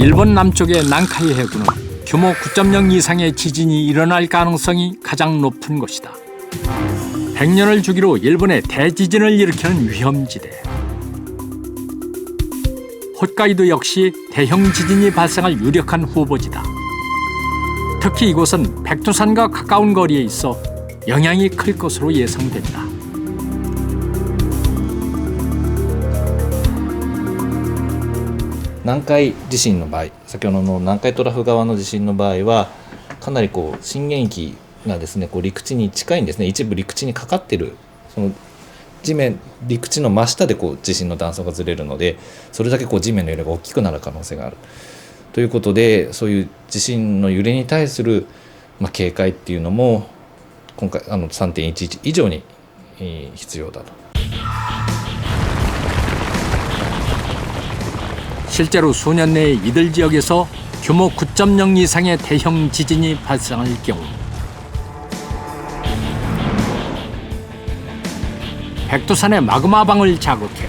일본 남쪽의 난카이 해구는 규모 9.0 이상의 지진이 일어날 가능성이 가장 높은 곳이다. 100년을 주기로 일본의 대지진을 일으키는 위험지대. 홋카이도 역시 대형 지진이 발생할 유력한 후보지다. 특히 이곳은 백두산과 가까운 거리에 있어 영향이 클 것으로 예상된다.南海地震の場合、先ほどの南海トラフ側の地震の場合はかなり震源域がですね陸地に近いんですね。一部陸地にかかっているその陸地の真下で地震の断層がずれるので、それだけ地面の揺れが大きくなる可能性があるということで、そういう地震の揺れに対する警戒っていうのも今回3.11以上に必要だと。 실제로 수년 내에 이들 지역에서 규모 9.0 이상의 대형 지진이 발생할 경우 백두산의 마그마방을 자극해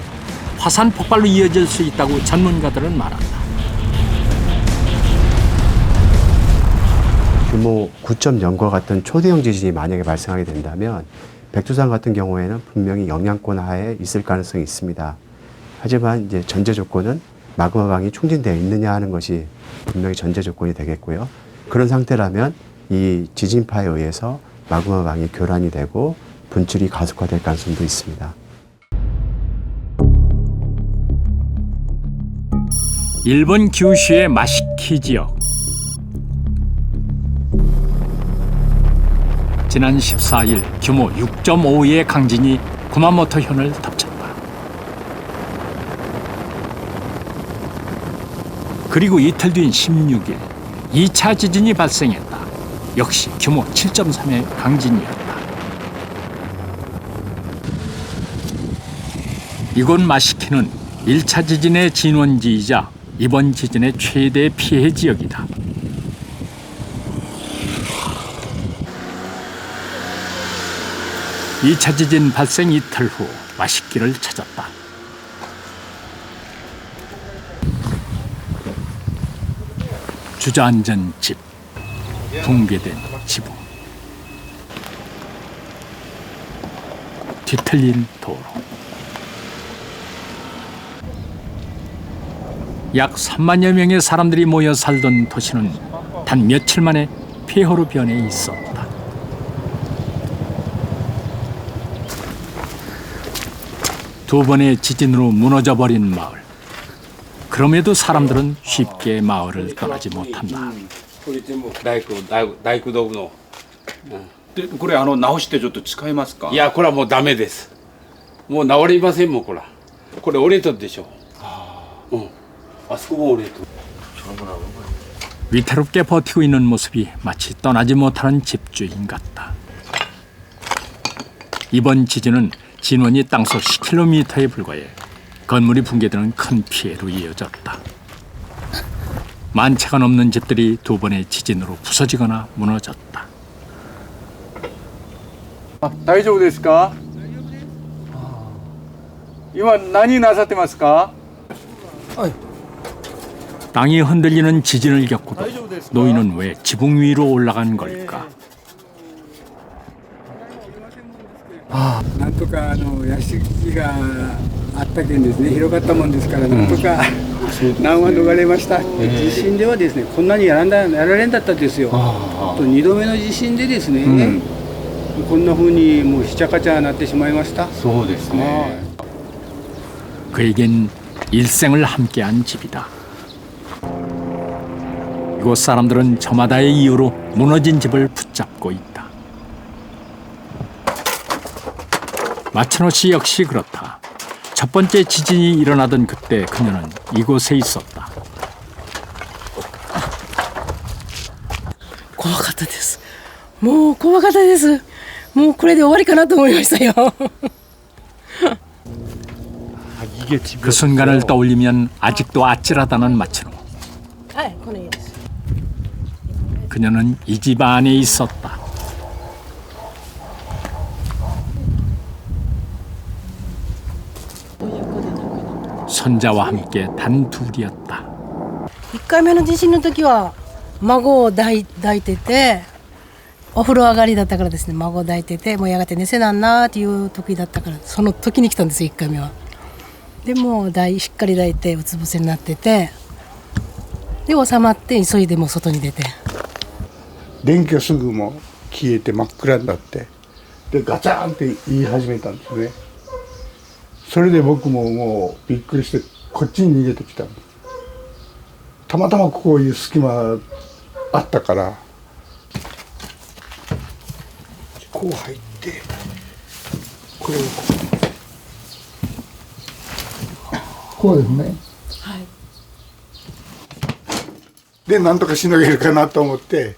화산 폭발로 이어질 수 있다고 전문가들은 말한다. 규모 9.0과 같은 초대형 지진이 만약에 발생하게 된다면 백두산 같은 경우에는 분명히 영향권 하에 있을 가능성이 있습니다. 하지만 이제 전제 조건은 마그마방이 충진되어 있느냐 하는 것이 분명히 전제 조건이 되겠고요. 그런 상태라면 이 지진파에 의해서 마그마방이 교란이 되고 분출이 가속화될 가능성도 있습니다. 일본 규슈의 마시키 지역. 지난 14일 규모 6.5의 강진이 구마모토 현을 덮쳤다. 그리고 이틀 뒤인 16일 2차 지진이 발생했다. 역시 규모 7.3의 강진이었다. 이곳 마시키는 1차 지진의 진원지이자 이번 지진의 최대 피해 지역이다. 이 차 지진 발생 이틀 후 마시키를 찾았다. 주저앉은 집, 붕괴된 지붕, 뒤틀린 도로. 약 3만여 명의 사람들이 모여 살던 도시는 단 며칠 만에 폐허로 변해 있었다. 두 번의 지진으로 무너져버린 마을. 그럼에도 사람들은 쉽게 마을을 떠나지 못한다. 大工道具の。でこれ直してちょっと使いますか？いや、これはもうダメです。もう治りませんもん、これ。これ折れとるでしょ。うん。あそこも折れとる。 위태롭게 버티고 있는 모습이 마치 떠나지 못하는 집주인 같다. 이번 지진은 진원이 땅속 10km에 불과해 건물이 붕괴되는 큰 피해로 이어졌다. 만 채가 넘는 집들이 두 번의 지진으로 부서지거나 무너졌다. 大丈夫ですか？今何なさってますか？ 땅이 흔들리는 지진을 겪고도 노인은 왜 지붕 위로 올라간 걸까? なんとか屋敷があったけんですね、広がったもんですからなんとか難は逃れました。地震ではですね、こんなにやられんだったですよ。と2度目の地震でですね、こんな風にもうひちゃかちゃなってしまいました。そうですね。 그에겐 일생을 함께한 집이다. 이곳 사람들은 저마다의 이유로 무너진 집을 붙잡고 있다. 마츠노 씨 역시 그렇다. 첫 번째 지진이 일어나던 그때 그녀는 이곳에 있었다. 怖かったです。もう怖かったです。もうこれで終わりかなと思いましたよ。 그 순간을 떠올리면 아직도 아찔하다는 마츠노. 그녀는 이 집 안에 있었다. 손자와 함께 단둘이었다. 1回目の地震の時は孫を抱いてて、お風呂上がりだったからですね、孫を抱いてて、もうやがて寝せなんなっていう時だったから、その時に来たんですよ、1回目は。でもうしっかり抱いてうつ伏せになってて、で収まって急いでもう外に出て、電気がすぐもう消えて真っ暗になって、でガチャンって言い始めたんですね。それで僕ももうびっくりしてこっちに逃げてきた。たまたまこういう隙間あったからこう入ってこれをこうですね。はい、でなんとかしのげるかなと思って。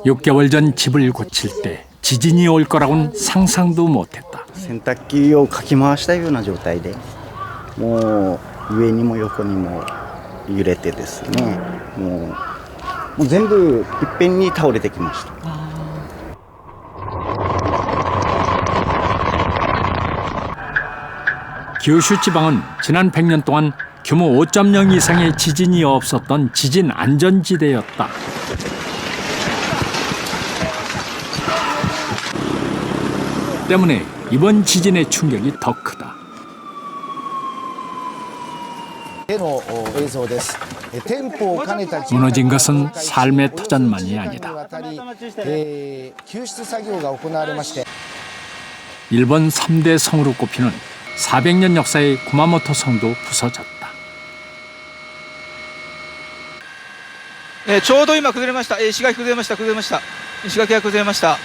6개월 전 집을 고칠 때 지진이 올 거라고는 상상도 못했다. 洗濯機をかき回したような状態で、もう上にも横にも揺れてですね、もう全部いっぺんに倒れてきました。 규슈 지방은 지난 100년 동안 규모 5.0 이상의 지진이 없었던 지진 안전지대였다. 때문에 이번 지진의 충격이 더 크다. 무너진 것은 삶의 터전만이 아니다. 일본 3대 성으로 꼽히는 400년 역사의 구마모토 성도 부서졌다. ちょうど今崩れました。石垣崩れました。石垣が崩れました。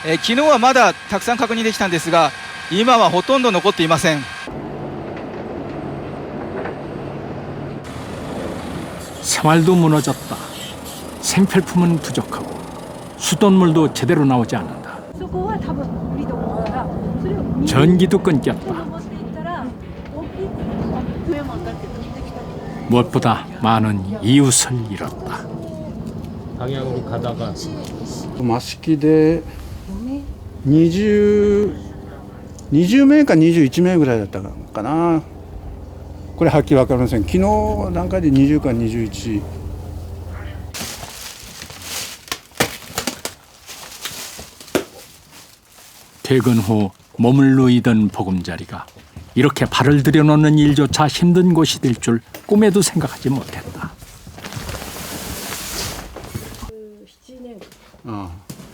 昨日はまだたくさん確認できたんですが、今はほとんど残っていません。 생활도 무너졌다. 생필품은 부족하고 수돗물도 제대로 나오지 않는다. 전기도 끊겼다. 무엇보다 많은 이웃을 잃었다. 방향으로 가다가 マシキで20名か21名ぐらいだったかな。これはっきり分かりません。昨日段階で20か21。 퇴근 후 몸을 누이던 보금자리가 이렇게 발을 들여놓는 일조차 힘든 곳이 될 줄 꿈에도 생각하지 못했다.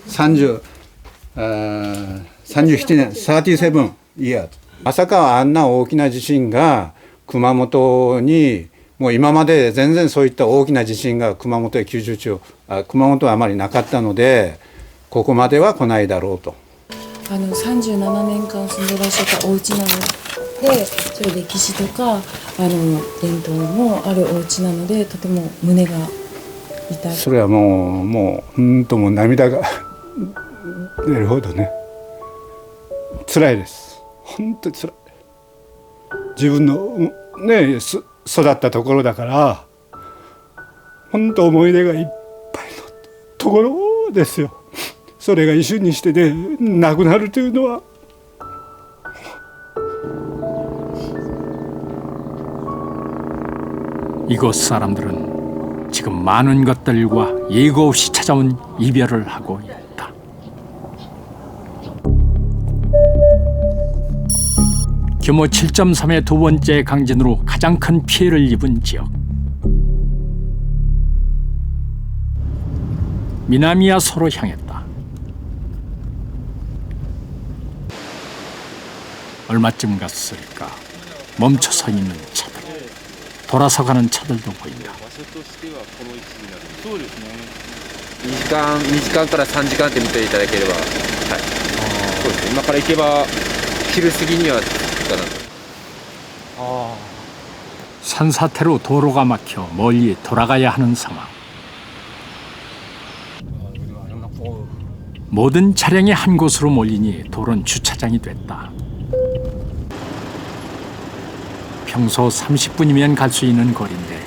37年、37 years。まさかあんな大きな地震が熊本に、もう今まで全然そういった大きな地震が熊本や九州地方、熊本はあまりなかったので、ここまでは来ないだろうと。37年間住んでらっしゃったお家なので、それ歴史とか伝統もあるお家なので、とても胸が痛い。それはもうもう涙が出るほどね、辛いです。本当に辛い。自分のね育ったところだから、本当思い出がいっぱいのところですよ。それが一瞬にしてね、なくなるというのは。 이곳 사람들은 지금 많은 것들과 예고 없이 찾아온 이별을 하고 있다. 규모 7.3의 두 번째 강진으로 가장 큰 피해를 입은 지역. 미나미야소로 향했다. 얼마쯤 갔을까? 멈춰서 있는 차들, 돌아서 가는 차들도 보인다. 2時間から3時間って見ていただければ、はい、そうですね。今から行けば昼過ぎには着くかなと。 산사태로 도로가 막혀 멀리 돌아가야 하는 상황. 모든 차량이 한 곳으로 몰리니 도로는 주차장이 됐다. 평소 30분이면 갈 수 있는 거리인데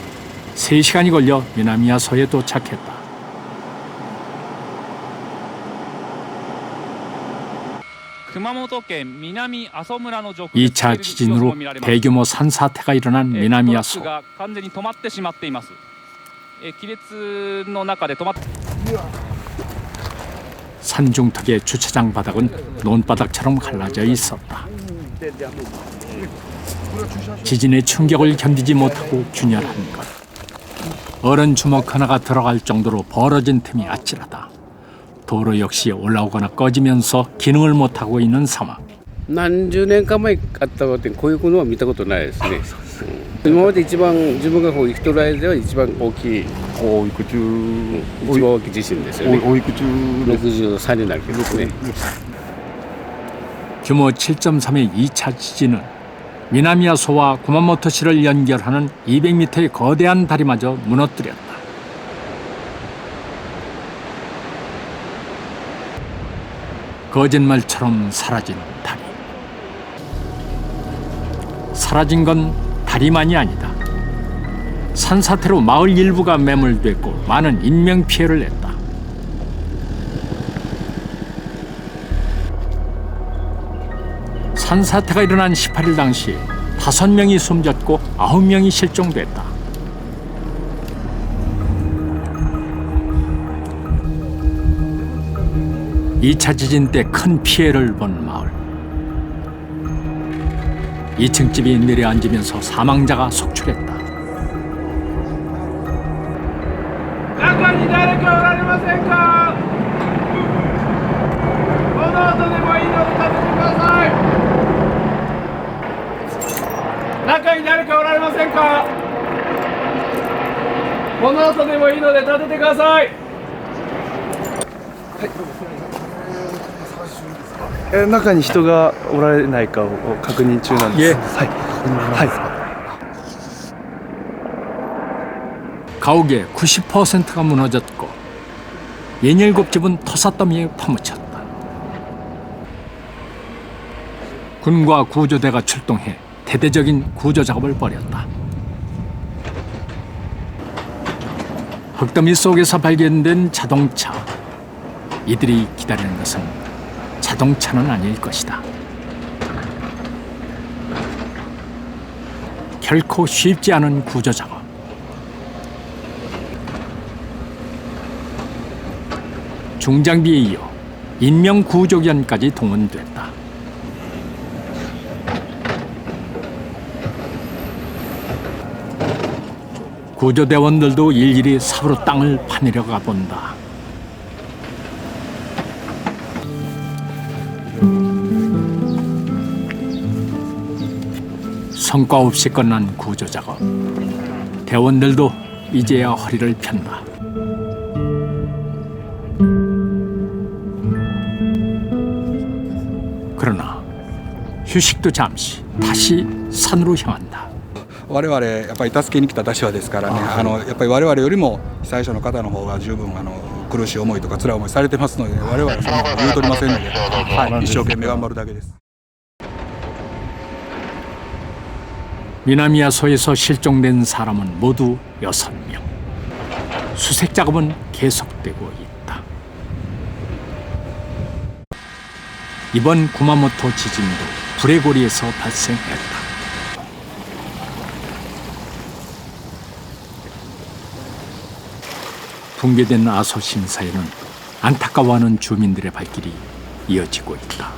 3시간이 걸려 미나미야소에 도착했다. 2차 지진으로 대규모 산사태가 일어난 미나미 야소. 산중턱의 주차장 바닥은 논바닥처럼 갈라져 있었다. 지진의 충격을 견디지 못하고 균열한 것. 어른 주먹 하나가 들어갈 정도로 벌어진 틈이 아찔하다. 도로 역시 올라오거나 꺼지면서 기능을 못하고 있는 상황. 何十年か前あったのでこういうのは見たことないですね。今まで一番自分がこう生きとる間では一番大きいおいくつ一番大きい地震ですよね。おいくつ63になるけどですね。 규모 7.3의 2차 지진은 미나미야소와 구마모토시를 연결하는 200m의 거대한 다리마저 무너뜨렸다. 거짓말처럼 사라진 다리. 사라진 건 다리만이 아니다. 산사태로 마을 일부가 매몰됐고 많은 인명피해를 냈다. 산사태가 일어난 18일 당시 5명이 숨졌고 9명이 실종됐다. 이 차 지진 때 큰 피해를 본 마을. 2층 집이 내려앉으면서 사망자가 속출했다. 中に誰かおられませんか。この後でもいいので立ててください。中に誰かおられませんか。この後でもいいので立ててください。中に人がおられないかを確認中なんです。はい。はい。 가옥의 90%가 무너졌고 67집은 토사더미에 파묻혔다. 군과 구조대가 출동해 대대적인 구조 작업을 벌였다. 흙더미 속에서 발견된 자동차. 이들이 기다리는 것은 자동차는 아닐 것이다. 결코 쉽지 않은 구조 작업. 중장비에 이어 인명구조견까지 동원됐다. 구조대원들도 일일이 삽으로 땅을 파내려가 본다. 성과 없이 끝난 구조작업. 대원들도 이제야 허리를 편다. 그러나 휴식도 잠시 다시 산으로 향한다. 我々やっぱり助けに来た立場ですからね、やっぱり我々よりも被災者の方の方が十分苦しい思いとか辛い思いされてますので、我々はその言うとりませんので、はい、一生懸命頑張るだけです。 미나미야소에서 실종된 사람은 모두 6명. 수색 작업은 계속되고 있다. 이번 구마모토 지진도 불의 고리에서 발생했다. 붕괴된 아소 신사에는 안타까워하는 주민들의 발길이 이어지고 있다.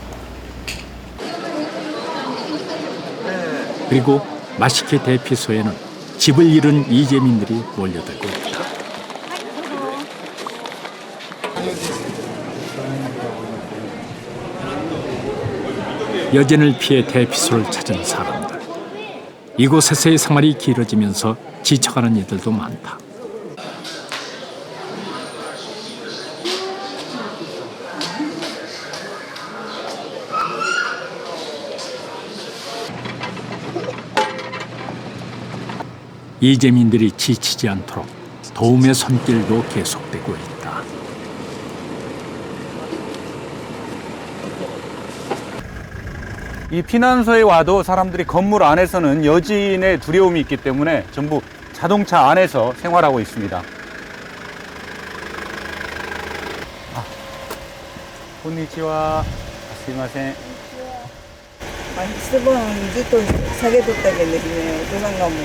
그리고 마시케 대피소에는 집을 잃은 이재민들이 몰려들고 있다. 여진을 피해 대피소를 찾은 사람들. 이곳에서의 생활이 길어지면서 지쳐가는 이들도 많다. 이재민들이 지치지 않도록 도움의 손길도 계속되고 있다. 이 피난소에 와도 사람들이 건물 안에서는 여진의 두려움이 있기 때문에 전부 자동차 안에서 생활하고 있습니다. konnichiwa. すいません。一晩ずっと下げとったけどですね、お父さんがもう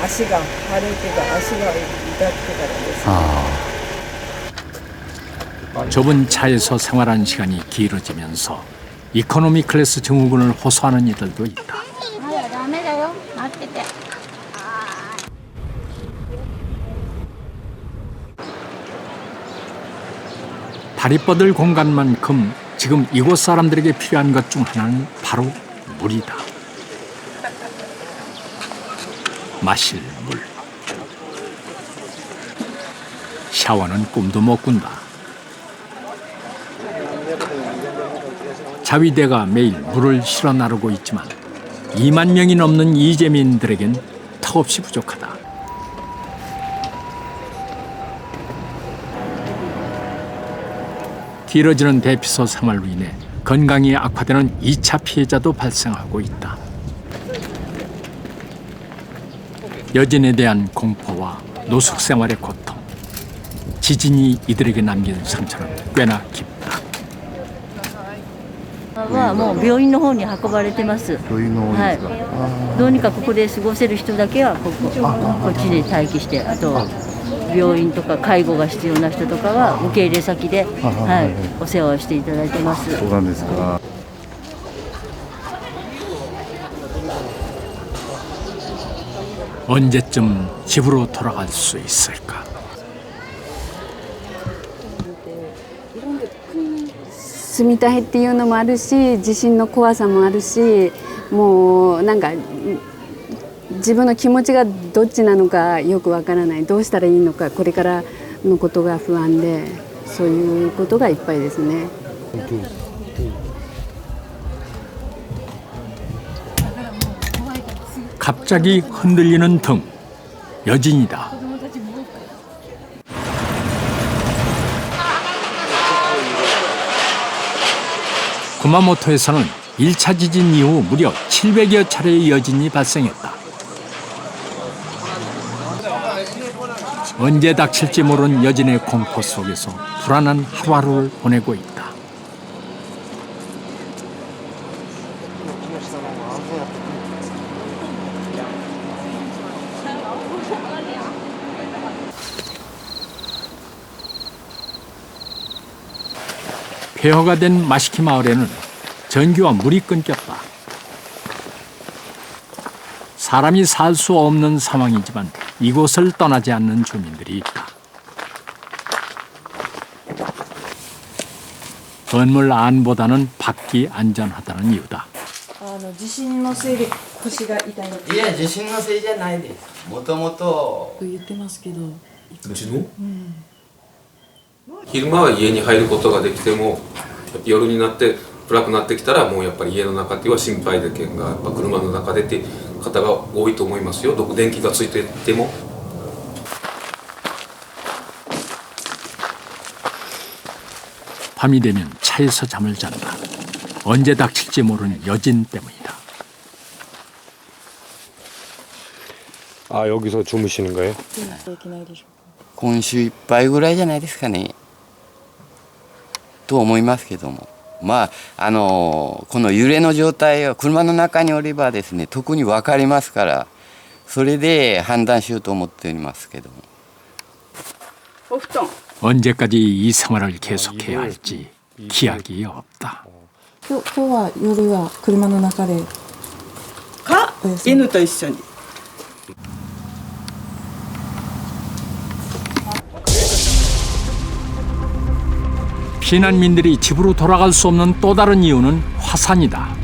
足が腫れてた、足が痛ってからですね。 좁은 차에서 생활하는 시간이 길어지면서 이코노미 클래스 증후군을 호소하는 이들도 있다. 다리 뻗을 공간만큼 지금 이곳 사람들에게 필요한 것 중 하나는 바로 물이다. 마실 물. 샤워는 꿈도 못 꾼다. 자위대가 매일 물을 실어 나르고 있지만 2만 명이 넘는 이재민들에겐 턱없이 부족하다. 길어지는 대피소 생활로 인해 건강이 악화되는 2차 피해자도 발생하고 있다. 여진에 대한 공포와 노숙 생활의 고통, 지진이 이들에게 남긴 상처는 꽤나 깊다. はもう病院の方に運ばれてます。病院の方ですか。どうにかここで過ごせる人だけはこっちで待機して、あと病院とか介護が必要な人とかは受け入れ先で、お世話をしていただいてます。そうなんですか。 언제쯤 집으로 돌아갈 수 있을까? 住みたいっていうのもあるし、地震の怖さもあるし、もうなんか自分の気持ちがどっちなのかよくわからない、どうしたらいいのか、これからのことが不安で、そういうことがいっぱいですね。 갑자기 흔들리는 등. 여진이다. 구마모토에서는 1차 지진 이후 무려 700여 차례의 여진이 발생했다. 언제 닥칠지 모르는 여진의 공포 속에서 불안한 하루하루를 보내고 있다. 폐허가 된 마시키 마을에는 전기와 물이 끊겼다. 사람이 살 수 없는 상황이지만 이곳을 떠나지 않는 주민들이 있다. 건물 안보다는 밖이 안전하다는 이유다. 地震のせいで腰が痛いの。いや、地震のせいじゃないです。もともと言ってますけど。うちの？昼間は家に入ることができても夜になって暗くなってきたらもうやっぱり家の中では心配で件がやっぱ車の中でって方が多いと思いますよ。電気がついてても。 밤이 되면 차에서 잠을 잔다. 언제 닥칠지 모르는 여진 때문이다. 아, 여기서 주무시는 거예요? 今週いっぱいぐらいじゃないですかね。と思いますけども。まあ、この揺れの状態は車の中におればですね、特に分かりますから、それで判断しようと思っておりますけども。 お布団。 언제까지 이 생활을 계속해야 할지 기약이 없다. 今日は夜は車の中で。か、犬と一緒に。 피난민들이 집으로 돌아갈 수 없는 또 다른 이유는 화산이다.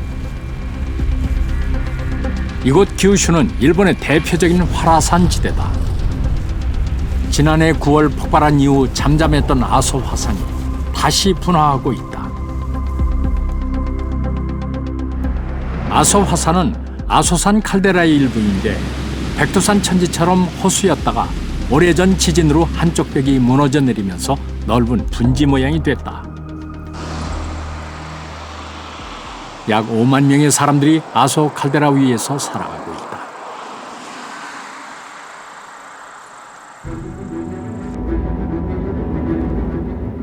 이곳 규슈는 일본의 대표적인 활화산 지대다. 지난해 9월 폭발한 이후 잠잠했던 아소 화산이 다시 분화하고 있다. 아소 화산은 아소산 칼데라의 일부인데 백두산 천지처럼 호수였다가 오래전 지진으로 한쪽 벽이 무너져 내리면서 넓은 분지 모양이 됐다. 약 5만 명의 사람들이 아소 칼데라 위에서 살아가고 있다.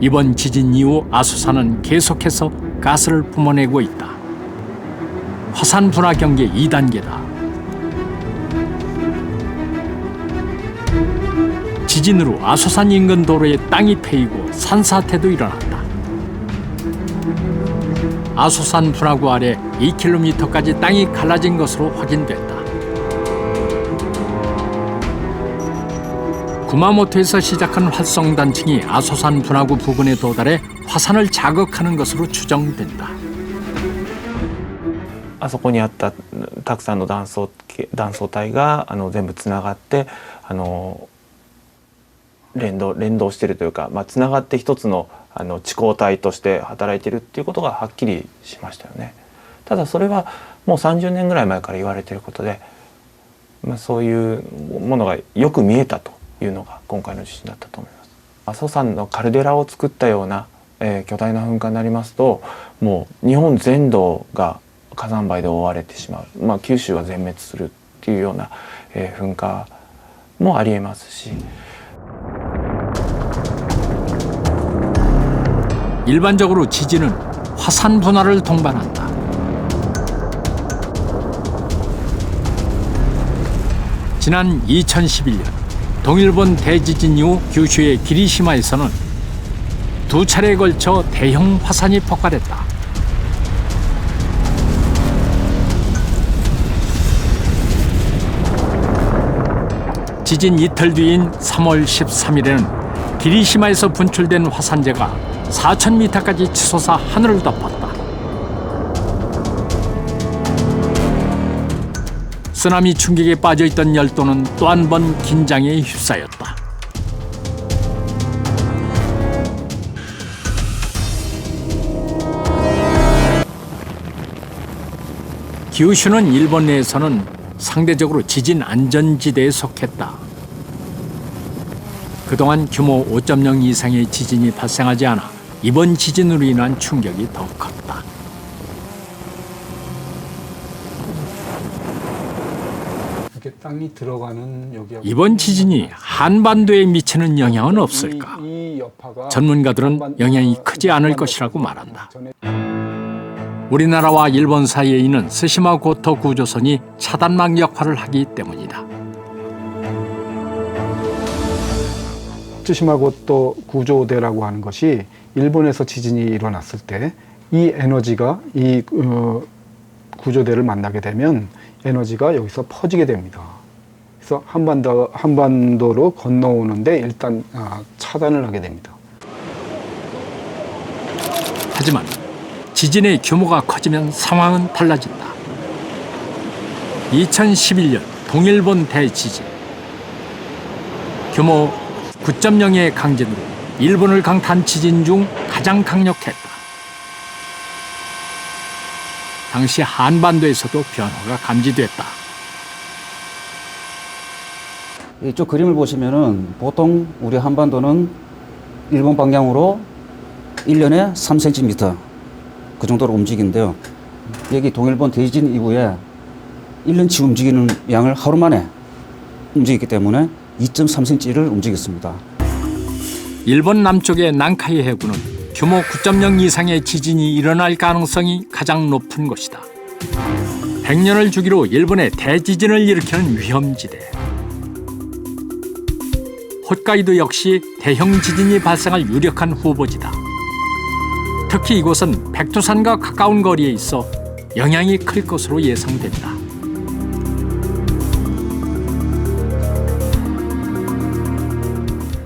이번 지진 이후 아소산은 계속해서 가스를 뿜어내고 있다. 화산 분화 경계 2단계다. 지진으로 아소산 인근 도로에 땅이 패이고 산사태도 일어났다. 아소산 분화구 아래 2km까지 땅이 갈라진 것으로 확인됐다. 구마모토에서 시작한 활성단층이 아소산 분화구 부근에 도달해 화산을 자극하는 것으로 추정된다. あそこにあったたくさんの断層帯が全部つながって連動しているというか、つながって一つの地溝帯として働いているっていうことがはっきりしましたよね。ただそれはもう30年ぐらい前から言われていることで、そういうものがよく見えたというのが今回の地震だったと思います。阿蘇山のカルデラを作ったような、巨大な噴火になりますと、もう日本全土が火山灰で覆われてしまう、九州が全滅するっていうような、噴火もありえますし。 일반적으로 지진은 화산 분화를 동반한다. 지난 2011년 동일본 대지진 이후 규슈의 기리시마에서는 두 차례에 걸쳐 대형 화산이 폭발했다. 지진 이틀 뒤인 3월 13일에는 기리시마에서 분출된 화산재가 4,000m까지 치솟아 하늘을 덮었다. 쓰나미 충격에 빠져있던 열도는 또 한 번 긴장에 휩싸였다. 규슈는 일본 내에서는 상대적으로 지진 안전지대에 속했다. 그동안 규모 5.0 이상의 지진이 발생하지 않아 이번 지진으로 인한 충격이 더 컸다. 이렇게 땅이 들어가는 여기하고 이번 지진이 한반도에 미치는 영향은 없을까? 이 여파가 전문가들은 영향이 크지 않을 것이라고 말한다. 우리나라와 일본 사이에 있는 스시마 고토 구조선이 차단막 역할을 하기 때문이다. 츠시마고토 구조대라고 하는 것이 일본에서 지진이 일어났을 때 이 에너지가 이 구조대를 만나게 되면 에너지가 여기서 퍼지게 됩니다. 그래서 한반도로 건너오는데 일단 차단을 하게 됩니다. 하지만 지진의 규모가 커지면 상황은 달라진다. 2011년 동일본 대지진. 규모 9.0의 강진으로 일본을 강타한 지진 중 가장 강력했다. 당시 한반도에서도 변화가 감지됐다. 이쪽 그림을 보시면은 보통 우리 한반도는 일본 방향으로 1년에 3cm 그 정도로 움직이는데요. 여기 동일본 대지진 이후에 1년치 움직이는 양을 하루 만에 움직였기 때문에 2.3cm를 움직였습니다. 일본 남쪽의 난카이 해구는 규모 9.0 이상의 지진이 일어날 가능성이 가장 높은 곳이다. 100년을 주기로 일본의 대지진을 일으키는 위험지대. 홋카이도 역시 대형 지진이 발생할 유력한 후보지다. 특히 이곳은 백두산과 가까운 거리에 있어 영향이 클 것으로 예상된다.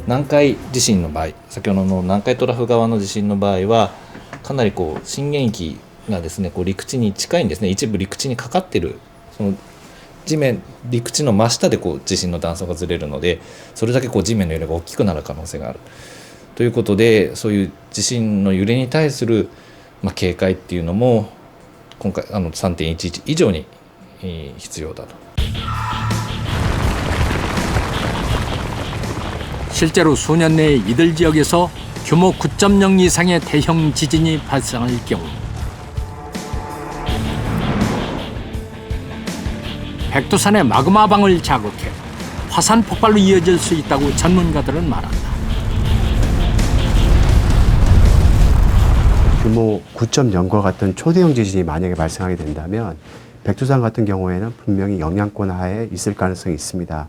南海地震の場合、先ほどの南海トラフ側の地震の場合はかなり震源域がですね陸地に近いんですね。一部陸地にかかってるその陸地の真下で地震の断層がずれるので、それだけ地面の揺れが大きくなる可能性があるということで、そういう地震の揺れに対する警戒っていうのも今回3.11以上に必要だと。 실제로 수년 내에 이들 지역에서 규모 9.0 이상의 대형 지진이 발생할 경우 백두산의 마그마방을 자극해 화산 폭발로 이어질 수 있다고 전문가들은 말한다. 규모 9.0과 같은 초대형 지진이 만약에 발생하게 된다면 백두산 같은 경우에는 분명히 영향권 하에 있을 가능성이 있습니다.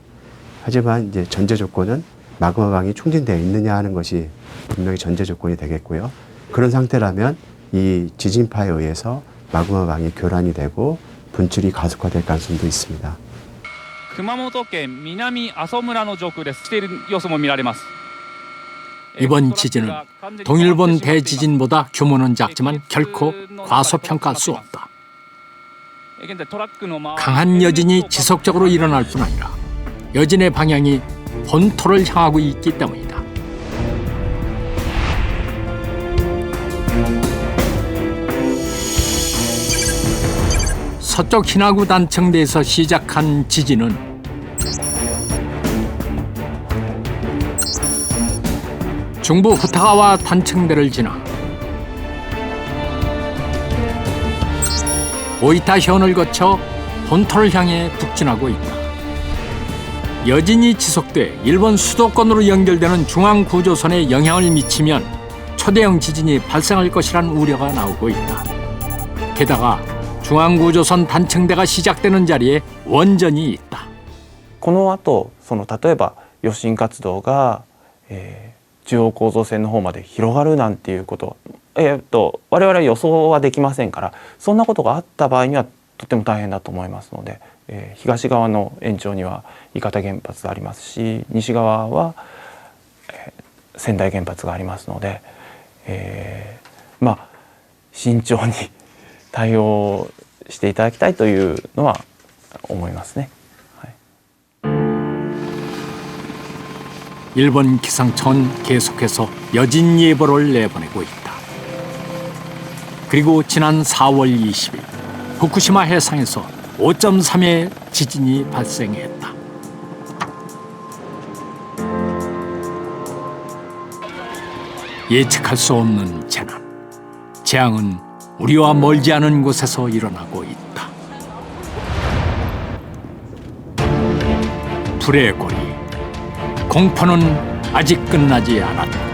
하지만 이제 전제 조건은 마그마강이 충진되어 있느냐 하는 것이 분명히 전제 조건이 되겠고요. 그런 상태라면 이 지진파에 의해서 마그마강이 교란이 되고 분출이 가속화될 가능성도 있습니다. 熊本県南阿蘇村の上空ですしている様子も見られます。 이번 지진은 동일본 대지진보다 규모는 작지만 결코 과소평가할 수 없다. 강한 여진이 지속적으로 일어날 뿐 아니라 여진의 방향이 본토를 향하고 있기 때문이다. 서쪽 히나구 단층대에서 시작한 지진은 중부 후타가와 단층대를 지나 오이타 현을 거쳐 본토를 향해 북진하고 있다. 여진이 지속돼 일본 수도권으로 연결되는 중앙구조선에 영향을 미치면 초대형 지진이 발생할 것이라는 우려가 나오고 있다. 게다가 중앙구조선 단층대가 시작되는 자리에 원전이 있다. この後例えば余震活動が、中央構造線の方まで広がるなんていうこと我々は予想はできませんから、そんなことがあった場合にはとても大変だと思いますので、東側の延長には伊方原発がありますし、西側は、仙台原発がありますので、まあ慎重に対応していただきたいというのは思いますね。 일본 기상청은 계속해서 여진 예보를 내보내고 있다. 그리고 지난 4월 20일 후쿠시마 해상에서 5.3의 지진이 발생했다. 예측할 수 없는 재난. 재앙은 우리와 멀지 않은 곳에서 일어나고 있다. 불의 고리. 공포는 아직 끝나지 않았다.